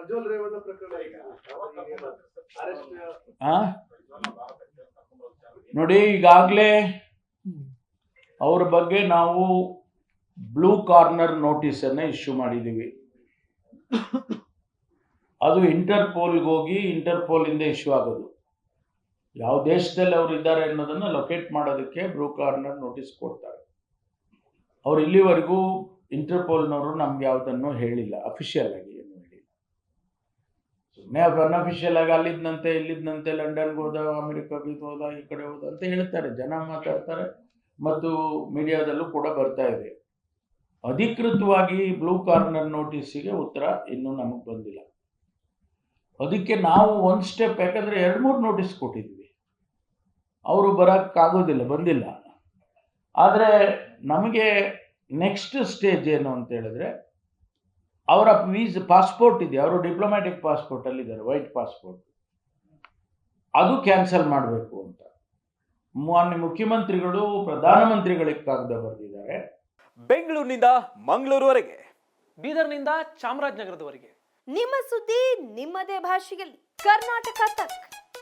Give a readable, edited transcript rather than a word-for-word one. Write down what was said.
ಪ್ರಜ್ವಲ್ ರೇವಣ್ಣ ಪ್ರಕರಣ ಈಗ ಅರೆಸ್ಟ್ ನೋಡಿ, ಈಗಾಗಲೇ ಅವ್ರ ಬಗ್ಗೆ ನಾವು ಬ್ಲೂ ಕಾರ್ನರ್ ನೋಟಿಸ್ ಅನ್ನ ಇಶ್ಯೂ ಮಾಡಿದ್ದೀವಿ. ಅದು ಇಂಟರ್ಪೋಲ್ಗೆ ಹೋಗಿ ಇಂಟರ್ಪೋಲ್ ಇಂದ ಇಶ್ಯೂ ಆಗೋದು. ಯಾವ ದೇಶದಲ್ಲಿ ಅವರು ಇದ್ದಾರೆ ಅನ್ನೋದನ್ನ ಲೊಕೇಟ್ ಮಾಡೋದಕ್ಕೆ ಬ್ಲೂ ಕಾರ್ನರ್ ನೋಟಿಸ್ ಕೊಡ್ತಾರೆ. ಅವ್ರು ಇಲ್ಲಿವರೆಗೂ ಇಂಟರ್ಪೋಲ್ನವರು ನಮ್ಗೆ ಯಾವುದನ್ನು ಹೇಳಿಲ್ಲ, ಅಫಿಷಿಯಲ್ ಆಗಿ ಏನು ಹೇಳಿಲ್ಲ. ಸುಮ್ಮನೆ ಅನ್ಅಫಿಷಿಯಲ್ ಆಗಿ ಅಲ್ಲಿದ್ದಂತೆ ಇಲ್ಲಿದ್ದಂತೆ ಲಂಡನ್ಗೆ ಹೋದ, ಅಮೆರಿಕಾಗೆ ಹೋದ, ಈ ಕಡೆ ಹೋದ ಅಂತ ಹೇಳ್ತಾರೆ, ಜನ ಮಾತಾಡ್ತಾರೆ ಮತ್ತು ಮೀಡಿಯಾದಲ್ಲೂ ಕೂಡ ಬರ್ತಾ ಇದೆ. ಅಧಿಕೃತವಾಗಿ ಬ್ಲೂ ಕಾರ್ನರ್ ನೋಟಿಸಿಗೆ ಉತ್ತರ ಇನ್ನೂ ನಮಗೆ ಬಂದಿಲ್ಲ. ಅದಕ್ಕೆ ನಾವು ಒಂದು ಸ್ಟೆಪ್, ಯಾಕಂದ್ರೆ 2-3 ನೋಟಿಸ್ ಕೊಟ್ಟಿದ್ವಿ, ಅವರು ಬರೋಕ್ಕಾಗೋದಿಲ್ಲ, ಬಂದಿಲ್ಲ. ಆದರೆ ನಮಗೆ ನೆಕ್ಸ್ಟ್ ಸ್ಟೇಜ್ ಏನು ಅಂತ ಹೇಳಿದ್ರೆ, ಅವರ ಪಾಸ್ಪೋರ್ಟ್ ಇದೆ, ಅವರು ಡಿಪ್ಲೊಮ್ಯಾಟಿಕ್ ಪಾಸ್ಪೋರ್ಟ್ ಅಲ್ಲಿದ್ದಾರೆ, ವೈಟ್ ಪಾಸ್ಪೋರ್ಟ್, ಅದು ಕ್ಯಾನ್ಸಲ್ ಮಾಡಬೇಕು ಅಂತ ಮಾನ್ಯ ಮುಖ್ಯಮಂತ್ರಿಗಳು ಪ್ರಧಾನಮಂತ್ರಿಗಳಿಗೆ ಕಾಗದ ಬರೆದಿದ್ದಾರೆ. ಬೆಂಗಳೂರಿನಿಂದ ಮಂಗಳೂರುವರೆಗೆ, ಬೀದರ್ನಿಂದ ಚಾಮರಾಜನಗರದವರೆಗೆ ನಿಮ್ಮ ಸುದ್ದಿ ನಿಮ್ಮದೇ ಭಾಷೆಯಲ್ಲಿ. ಕರ್ನಾಟಕ ತಕ್.